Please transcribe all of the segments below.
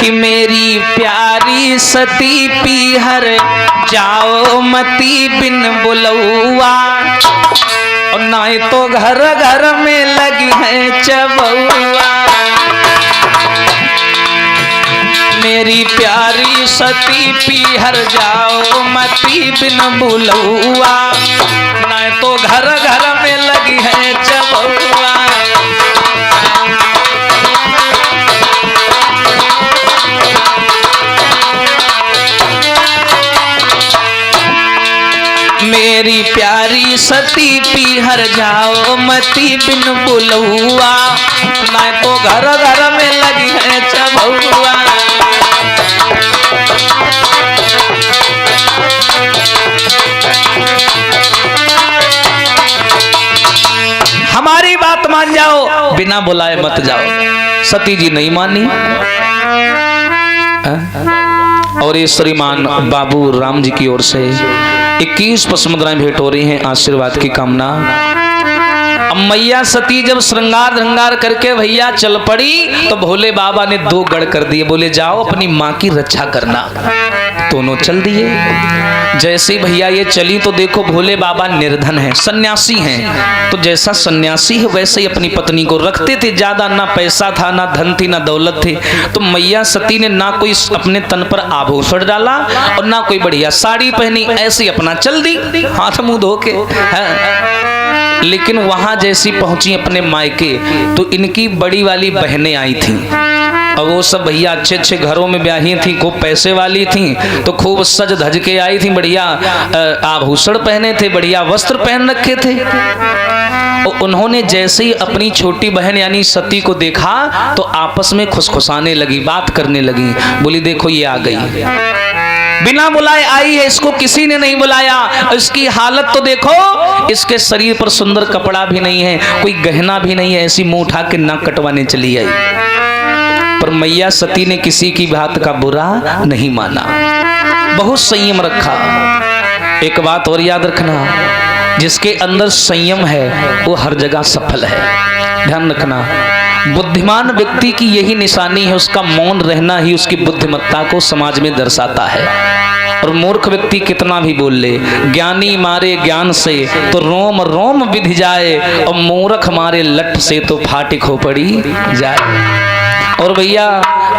कि मेरी प्यारी सती पीहर जाओ मती बिन बुलौआ, और ना तो घर घर में लगी है चबौआ। मेरी प्यारी सती पीहर जाओ मती बिन बुलौआ, ना तो घर घर में लगी है चबौआ। मेरी प्यारी सती पीहर जाओ मती बिन बुलौआ, ना तो घर घर में लगी है चबौआ। हमारी बात मान जाओ, बिना बुलाए मत जाओ। सती जी नहीं मानी, और ये श्रीमान बाबू राम जी की ओर से 21 पशु मुद्राएं भेंट हो रही हैं, आशीर्वाद की कामना। अब मैया सती जब श्रृंगार ढंगार करके भैया चल पड़ी तो भोले बाबा ने 2 गढ़ कर दिए, बोले जाओ अपनी माँ की रक्षा करना। दोनों चल दिए। जैसे भैया ये चली तो देखो भोले बाबा निर्धन हैं, सन्यासी हैं, तो जैसा सन्यासी है वैसे ही अपनी पत्नी को रखते थे। ज्यादा ना पैसा था, ना धन थी, ना दौलत थी, तो मैया सती ने ना कोई अपने तन पर आभूषण डाला और ना कोई बढ़िया साड़ी पहनी, ऐसी अपना चल दी हाथ मुंह धो के। लेकिन वहां जैसी पहुंची अपने मायके तो इनकी बड़ी वाली बहनें आई थी, और वो सब भैया अच्छे अच्छे घरों में ब्याही थी, खूब पैसे वाली थी, तो खूब सज धज के आई थी, बढ़िया आभूषण पहने थे, बढ़िया वस्त्र पहन रखे थे। और उन्होंने जैसे ही अपनी छोटी बहन यानी सती को देखा तो आपस में खुसखुसाने लगी, बात करने लगी। बोली देखो ये आ गई, बिना बुलाए आई है, इसको किसी ने नहीं बुलाया। इसकी हालत तो देखो, इसके शरीर पर सुंदर कपड़ा भी नहीं है, कोई गहना भी नहीं है, ऐसी मुंह उठा के नाक कटवाने चली आई। पर मैया सती ने किसी की बात का बुरा नहीं माना, बहुत संयम रखा। एक बात और याद रखना, जिसके अंदर संयम है वो हर जगह सफल है। ध्यान रखना, बुद्धिमान व्यक्ति की यही निशानी है, उसका मौन रहना ही उसकी बुद्धिमत्ता को समाज में दर्शाता है। और मूर्ख व्यक्ति कितना भी बोल ले, ज्ञानी मारे ज्ञान से तो रोम रोम विधि जाए, और मूर्ख मारे लठ से तो फाटी खोपड़ी जाए। और भैया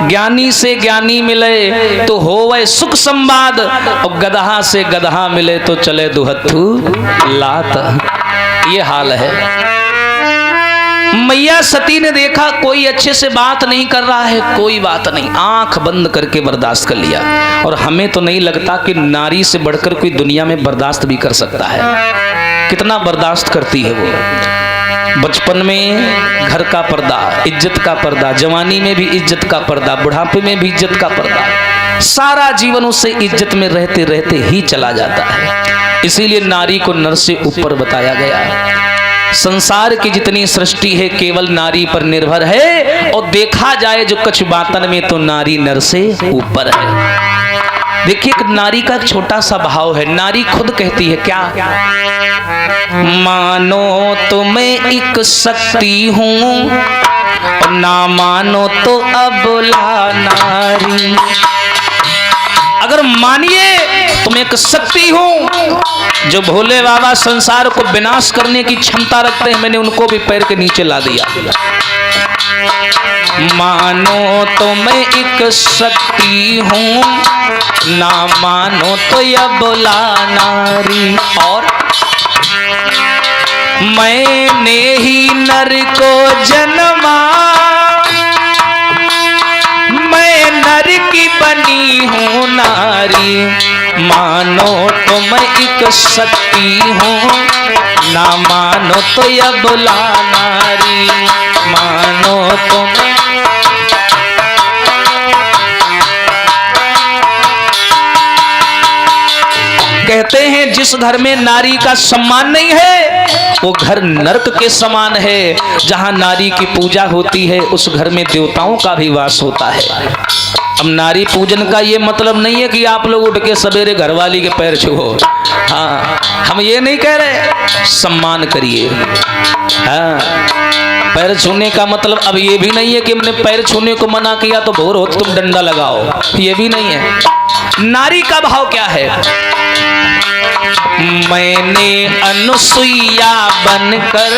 ज्ञानी से ज्ञानी मिले तो होवे सुख संवाद, और गदहा से गदहा मिले तो चले दुहत्थू लात। ये हाल है। मैया सती ने देखा कोई अच्छे से बात नहीं कर रहा है, कोई बात नहीं, आंख बंद करके बर्दाश्त कर लिया। और हमें तो नहीं लगता कि नारी से बढ़कर कोई दुनिया में बर्दाश्त भी कर सकता है। कितना बर्दाश्त करती है वो। बचपन में घर का पर्दा, इज्जत का पर्दा, जवानी में भी इज्जत का पर्दा, बुढ़ापे में भी इज्जत का पर्दा, सारा जीवन उससे इज्जत में रहते रहते ही चला जाता है। इसीलिए नारी को नर से ऊपर बताया गया है। संसार की जितनी सृष्टि है केवल नारी पर निर्भर है, और देखा जाए जो कछ बातन में तो नारी नर से ऊपर है। देखिए एक नारी का एक छोटा सा भाव है, नारी खुद कहती है क्या, मानो तो मैं एक शक्ति हूँ, और ना मानो तो अबला नारी। अगर मानिए तो मैं एक शक्ति हूँ, जो भोले बाबा संसार को विनाश करने की क्षमता रखते हैं, मैंने उनको भी पैर के नीचे ला दिया। मानो तो मैं एक शक्ति हूँ, ना मानो तो अबला नारी। और मैंने ही नर को जन्मा, मैं नर की बनी हूँ नारी। मानो तो मैं एक शक्ति हूँ, ना मानो तो अबला नारी। मानो तो मैं कहते हैं जिस घर में नारी का सम्मान नहीं है वो घर नरक के समान है। जहां नारी की पूजा होती है उस घर में देवताओं का भी वास होता है। अब नारी पूजन का ये मतलब नहीं है कि आप लोग उठ के सवेरे घरवाली के पैर छुओ। हाँ, हम ये नहीं कह रहे, सम्मान करिए। हाँ, पैर छूने का मतलब अब ये भी नहीं है कि हमने पैर छूने को मना किया तो भोर हो तुम डंडा लगाओ, ये भी नहीं है। नारी का भाव क्या है? मैंने अनुसुईया बनकर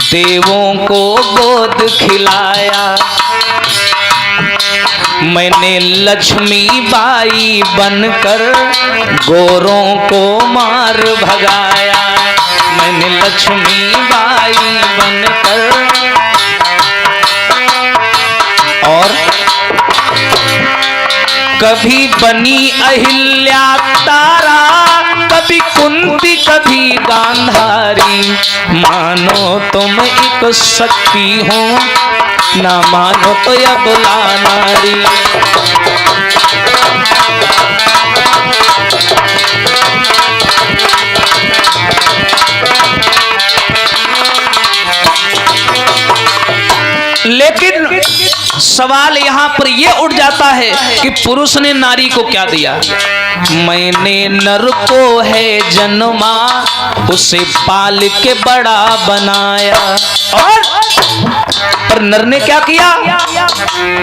देवों को गोद खिलाया, मैंने लक्ष्मी बाई बनकर गोरों को मार भगाया, मैंने लक्ष्मी बाई बनकर। और कभी बनी अहिल्या तारा, कभी कुंती कभी गांधारी, मानो तुम एक शक्ति हो, ना मानो तो अबला नारी। लेकिन सवाल यहाँ पर यह उठ जाता है कि पुरुष ने नारी को क्या दिया? मैंने नर को है जन्मा, उसे पाल के बड़ा बनाया। और पर नर ने क्या किया?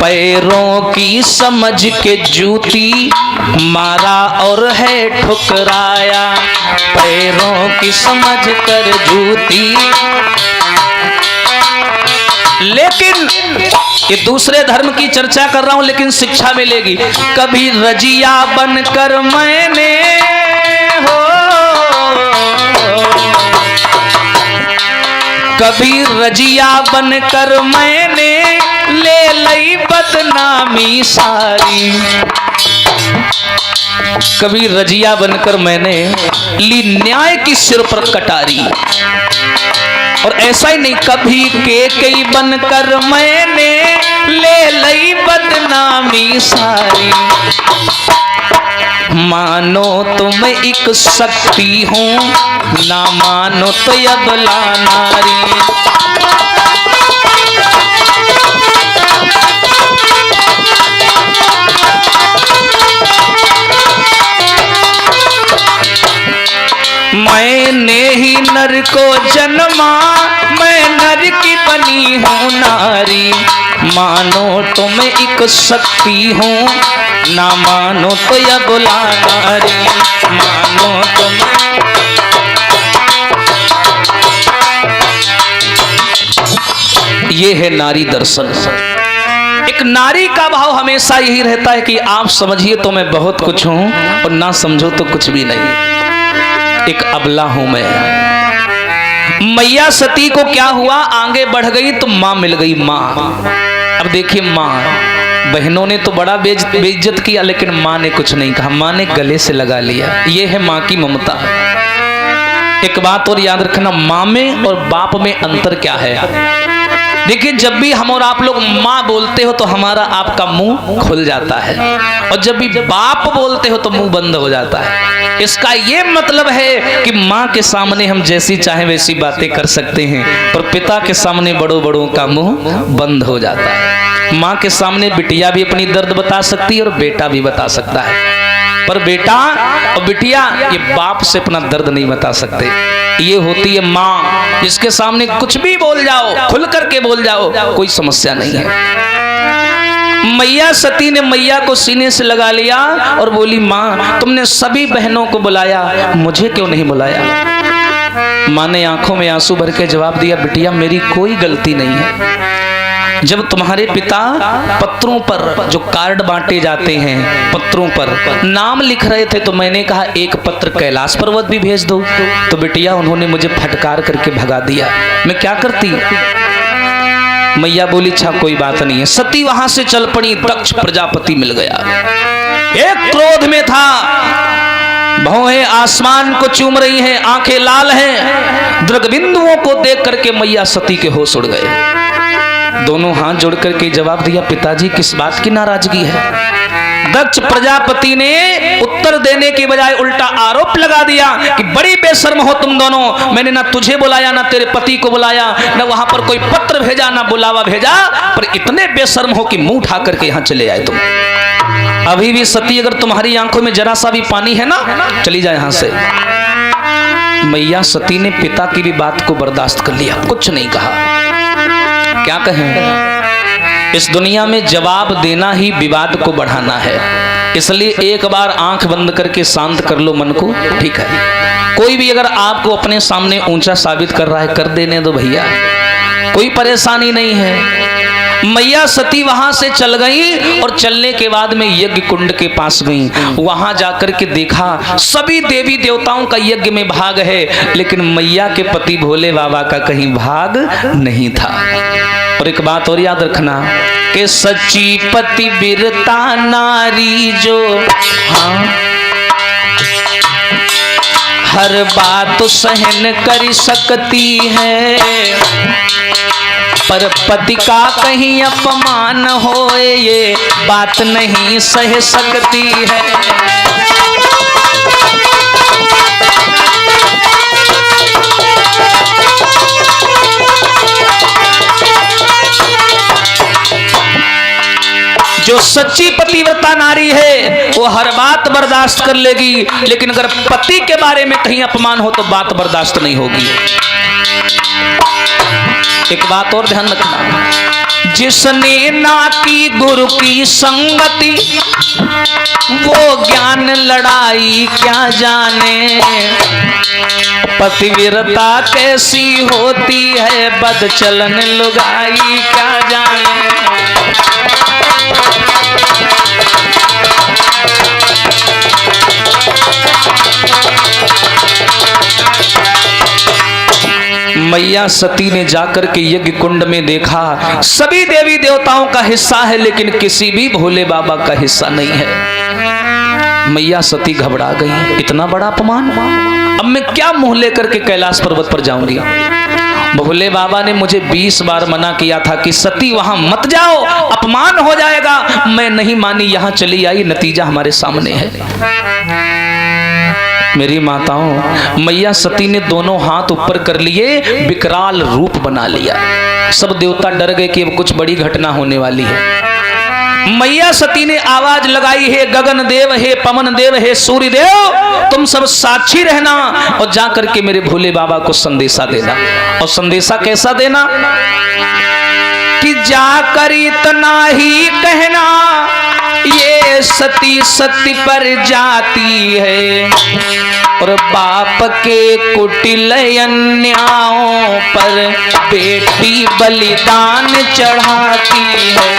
पैरों की समझ के जूती मारा और है ठुकराया, पैरों की समझ कर जूती। लेकिन ये दूसरे धर्म की चर्चा कर रहा हूं, लेकिन शिक्षा मिलेगी। कभी रजिया बनकर मैंने हो, कभी रजिया बनकर मैंने ले लई बदनामी सारी, कभी रजिया बनकर मैंने ली न्याय की सिर पर कटारी। और ऐसा ही नहीं, कभी केकई बनकर मैंने ले लई बदनामी सारी, मानो तुम एक शक्ति हो, ना मानो तो अबला नारी। मैंने ही नर को जन्मा, मैं नर की बनी हूँ नारी, मानो तुम एक शक्ति हो, ना मानो तो अबला नारी, मानो तुम। ये है नारी दर्शन। एक नारी का भाव हमेशा यही रहता है कि आप समझिए तो मैं बहुत कुछ हूं और ना समझो तो कुछ भी नहीं, एक अबला हूं मैं। मैया सती को क्या हुआ? आगे बढ़ गई तो मां मिल गई, मां। अब देखिए, मां, बहनों ने तो बड़ा बेइज्जत किया, लेकिन मां ने कुछ नहीं कहा, मां ने गले से लगा लिया। ये है मां की ममता। एक बात और याद रखना, मां में और बाप में अंतर क्या है। देखिए, जब भी हम और आप लोग माँ बोलते हो तो हमारा आपका मुंह खुल जाता है, और जब भी बाप बोलते हो तो मुंह बंद हो जाता है। इसका ये मतलब है कि माँ के सामने हम जैसी चाहे वैसी बातें कर सकते हैं, पर पिता के सामने बड़ों बड़ों का मुंह बंद हो जाता है। माँ के सामने बिटिया भी अपनी दर्द बता सकती है और बेटा भी बता सकता है, पर बेटा और बिटिया ये बाप से अपना दर्द नहीं बता सकते। ये होती है माँ, जिसके सामने कुछ भी बोल जाओ, खुल करके बोल जाओ, कोई समस्या नहीं है। मैया सती ने मैया को सीने से लगा लिया और बोली, माँ तुमने सभी बहनों को बुलाया, मुझे क्यों नहीं बुलाया? माँ ने आंखों में आंसू भर के जवाब दिया, बिटिया मेरी कोई गलती नहीं है। जब तुम्हारे पिता पत्रों पर जो कार्ड बांटे जाते हैं, पत्रों पर नाम लिख रहे थे, तो मैंने कहा एक पत्र कैलाश पर्वत भी भेज दो, तो बिटिया उन्होंने मुझे फटकार करके भगा दिया। मैं क्या करती? मैया बोली, अच्छा कोई बात नहीं है। सती वहां से चल पड़ी, दक्ष प्रजापति मिल गया। एक क्रोध में था, भौहें आसमान को चूम रही हैं, आंखें लाल हैं। दृगबिंदुओं को देख करके मैया सती के होश उड़ गए। दोनों हाथ जोड़ करके जवाब दिया, पिताजी किस बात की नाराजगी है? दक्ष प्रजापति ने उत्तर देने के बजाय उल्टा आरोप लगा दिया कि बड़ी बेशर्म हो तुम दोनों। मैंने ना तुझे बुलाया, ना तेरे पति को बुलाया, ना वहां पर कोई पत्र भेजा, ना बुलावा भेजा, पर इतने बेशर्म हो कि मुंह उठा करके यहां चले आए तुम। अभी भी सती, अगर तुम्हारी आंखों में जरा सा भी पानी है ना, चली जाए यहां से। मैया सती ने पिता की भी बात को बर्दाश्त कर लिया, कुछ नहीं कहा। क्या कहें, इस दुनिया में जवाब देना ही विवाद को बढ़ाना है। इसलिए एक बार आंख बंद करके शांत कर लो मन को, ठीक है। कोई भी अगर आपको अपने सामने ऊंचा साबित कर रहा है, कर देने दो भैया, कोई परेशानी नहीं है। मैया सती वहां से चल गई और चलने के बाद में यज्ञ कुंड के पास गई। वहां जाकर के देखा सभी देवी देवताओं का यज्ञ में भाग है, लेकिन मैया के पति भोले बाबा का कहीं भाग नहीं था। और एक बात और याद रखना कि सच्ची पतिव्रता नारी जो, हाँ, हर बात सहन कर सकती है, पर पति का कहीं अपमान होए ये बात नहीं सह सकती है। जो सच्ची पतिव्रता नारी है वो हर बात बर्दाश्त कर लेगी, लेकिन अगर पति के बारे में कहीं अपमान हो तो बात बर्दाश्त नहीं होगी। एक बात और ध्यान रखना, जिसने ना की गुरु की संगति वो ज्ञान लड़ाई क्या जाने, पतिव्रता कैसी होती है बदचलन लुगाई क्या जाने। मैया सती ने जाकर के यज्ञ कुंड में देखा सभी देवी देवताओं का हिस्सा है, लेकिन किसी भी भोले बाबा का हिस्सा नहीं है। मैया सती घबरा गई, इतना बड़ा अपमान, अब मैं क्या मुंह लेकर के कैलाश पर्वत पर जाऊंगी। भोले बाबा ने मुझे 20 बार मना किया था कि सती वहां मत जाओ, अपमान हो जाएगा। मैं नहीं मानी, यहां चली आई, नतीजा हमारे सामने है। मेरी माताओं, मैया सती ने दोनों हाथ ऊपर कर लिए, विकराल रूप बना लिया। सब देवता डर गए कि अब कुछ बड़ी घटना होने वाली है। मैया सती ने आवाज लगाई, हे गगन देव, हे पवन देव, हे सूर्य देव, तुम सब साक्षी रहना और जाकर के मेरे भोले बाबा को संदेशा देना। और संदेशा कैसा देना कि जाकर इतना ही कहना, ये सती सती पर जाती है और बाप के कुटिल अन्यायों पर बेटी बलिदान चढ़ाती है।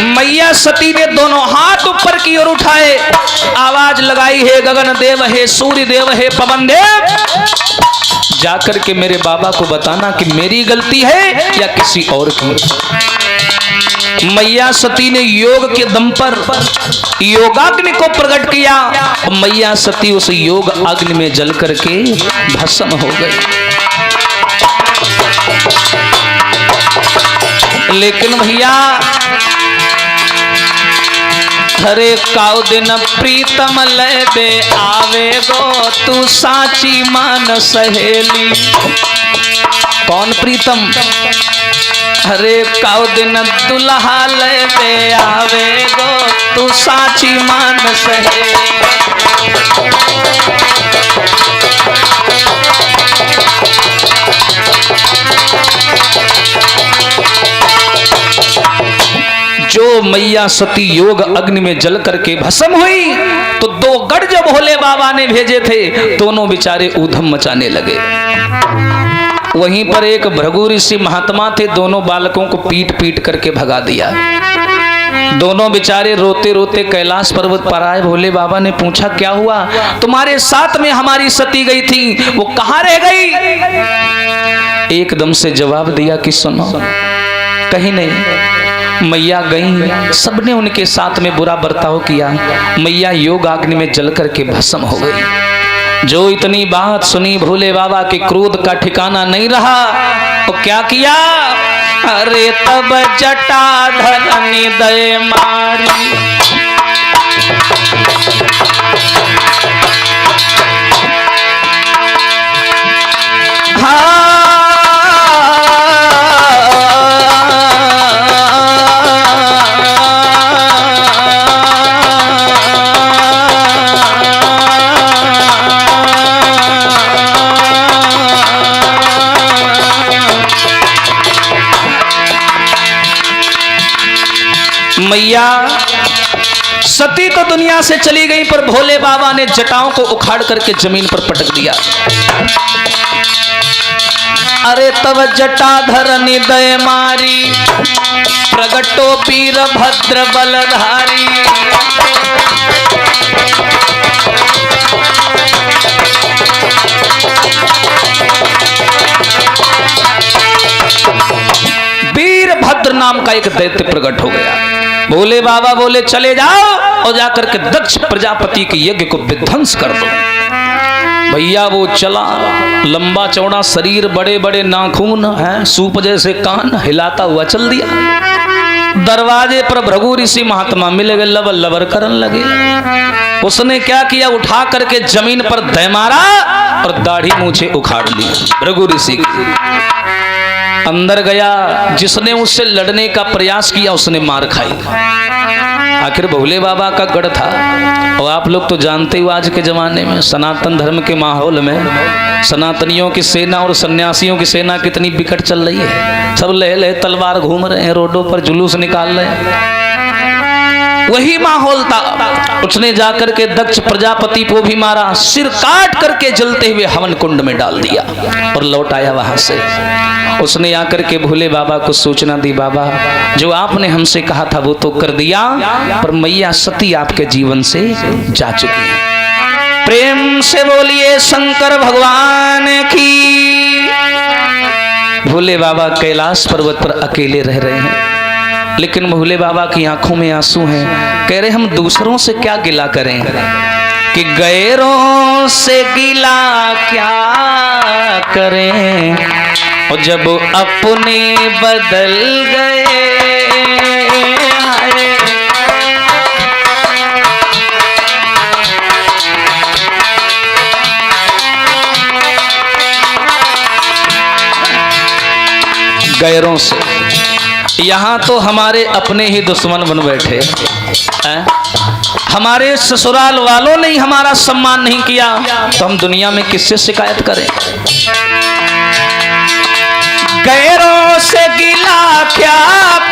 मैया सती ने दोनों हाथ ऊपर की ओर उठाए, आवाज लगाई, हे गगन देव, हे सूर्य देव, हे पवन देव, जाकर के मेरे बाबा को बताना कि मेरी गलती है या किसी और की। मैया सती ने योग के दम पर योगाग्नि को प्रकट किया। मैया सती उस योग अग्नि में जल करके भस्म हो गई। लेकिन भैया, हरे काउ दिन प्रीतम ले दे आवे गो, तू साची मान सहेली। कौन प्रीतम? हरे काउ दिन दुल्हा ले दे आवे गो, तू साची मान सहेली। जो मैया सती योग अग्नि में जल करके भस्म हुई तो दो गढ़ जो भोले बाबा ने भेजे थे, दोनों बेचारे ऊधम मचाने लगे। वहीं पर एक भृगु ऋषि महात्मा थे, दोनों बालकों को पीट पीट करके भगा दिया। दोनों बेचारे रोते रोते कैलाश पर्वत पर आए। भोले बाबा ने पूछा, क्या हुआ? तुम्हारे साथ में हमारी सती गई थी, वो कहाँ रह गई? एकदम से जवाब दिया कि सुनो, कहीं नहीं, मैया गई, सबने उनके साथ में बुरा बर्ताव किया, मैया योग अग्नि में जल करके भस्म हो गई। जो इतनी बात सुनी, भोले बाबा के क्रोध का ठिकाना नहीं रहा। तो क्या किया? अरे तब जटाधर निदय मारी, सती तो दुनिया से चली गई, पर भोले बाबा ने जटाओं को उखाड़ करके जमीन पर पटक दिया। अरे तब जटाधर निदय मारी, प्रगटो वीर भद्र बलधारी। वीरभद्र नाम का एक दैत्य प्रकट हो गया। भोले बाबा बोले चले जाओ और जाकर के दक्ष प्रजापति के यज्ञ को विध्वंस कर दो। भैया वो चला, लंबा चौड़ा शरीर, बड़े बड़े नाखून हैं, सूप जैसे कान, हिलाता हुआ चल दिया। दरवाजे पर भृगु ऋषि महात्मा मिल गए, लबर लबर करन लगे। उसने क्या किया, उठा करके जमीन पर दे मारा और दाढ़ी मूछे उखाड़ ली भृगु ऋषि की। अंदर गया, जिसने उससे लड़ने का प्रयास किया उसने मार खाई। आखिर भोले बाबा का गढ़ था। और आप लोग तो जानते हो आज के जमाने में सनातन धर्म के माहौल में सनातनियों की सेना और सन्यासियों की सेना कितनी बिकट चल रही है। सब ले तलवार घूम रहे हैं, रोडों पर जुलूस निकाल रहे हैं। वही माहौल था। उसने जाकर के दक्ष प्रजापति को भी मारा, सिर काट करके जलते हुए हवन कुंड में डाल दिया और लौट आया वहां से। उसने आकर के भोले बाबा को सूचना दी, बाबा जो आपने हमसे कहा था वो तो कर दिया, पर मैया सती आपके जीवन से जा चुकी है। प्रेम से बोलिए शंकर भगवान की। भोले बाबा कैलाश पर्वत पर अकेले रह रहे हैं, लेकिन भोले बाबा की आंखों में आंसू हैं। कह रहे हम दूसरों से क्या गिला करें, कि गैरों से गिला क्या करें, और जब अपने बदल गए। गैरों से, यहाँ तो हमारे अपने ही दुश्मन बन बैठे हैं। हमारे ससुराल वालों ने ही हमारा सम्मान नहीं किया, तो हम दुनिया में किससे शिकायत करें। गैरों से गिला क्या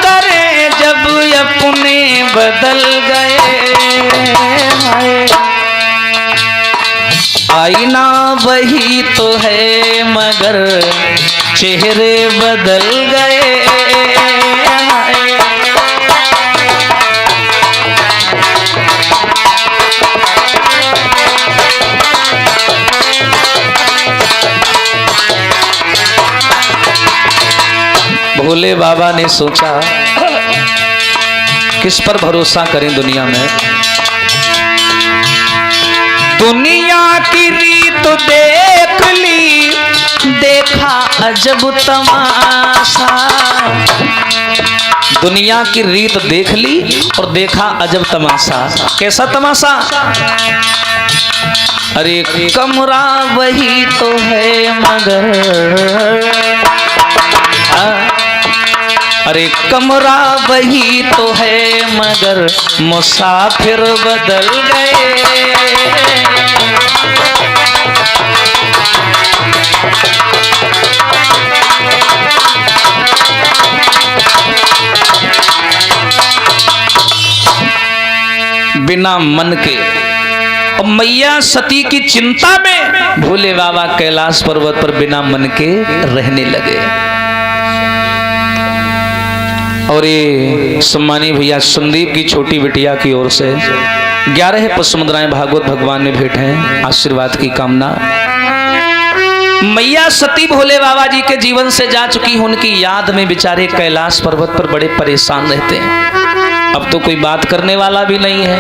करें, जब अपने बदल गए। आईना वही तो है मगर चेहरे बदल गए। भोले बाबा ने सोचा किस पर भरोसा करें दुनिया में। दुनिया की रीत देख ली, देखा अजब तमाशा। दुनिया की रीत देख ली और देखा अजब तमाशा। कैसा तमाशा? अरे कमरा वही तो है मगर, अरे कमरा वही तो है मगर मुसाफिर बदल गए। बिना मन के और मैया सती की चिंता में भोले बाबा कैलाश पर्वत पर बिना मन के रहने लगे। और ये सम्मानी भैया संदीप की छोटी बिटिया की ओर से 11 पुष्प मुद्राएं भागवत भगवान में भेंट हैं, आशीर्वाद की कामना। मैया सती भोले बाबा जी के जीवन से जा चुकी, उनकी याद में बेचारे कैलाश पर्वत पर बड़े परेशान रहते हैं। अब तो कोई बात करने वाला भी नहीं है।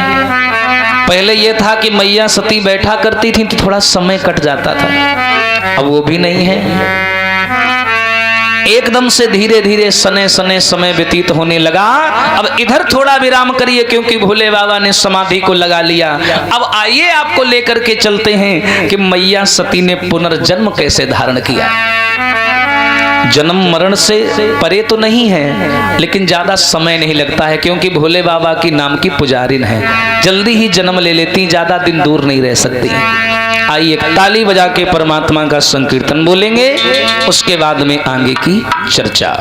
पहले यह था कि मैया सती बैठा करती थी तो थोड़ा समय कट जाता था, अब वो भी नहीं है। एकदम से धीरे धीरे सने सने समय व्यतीत होने लगा। अब इधर थोड़ा विराम करिए क्योंकि भोले बाबा ने समाधि को लगा लिया। अब आइए आपको लेकर के चलते हैं कि मैया सती ने पुनर्जन्म कैसे धारण किया। जन्म मरण से परे तो नहीं है, लेकिन ज्यादा समय नहीं लगता है क्योंकि भोले बाबा की नाम की पुजारिन है, जल्दी ही जन्म ले लेती, ज्यादा दिन दूर नहीं रह सकती। आइए ताली बजा के परमात्मा का संकीर्तन बोलेंगे, उसके बाद में आगे की चर्चा।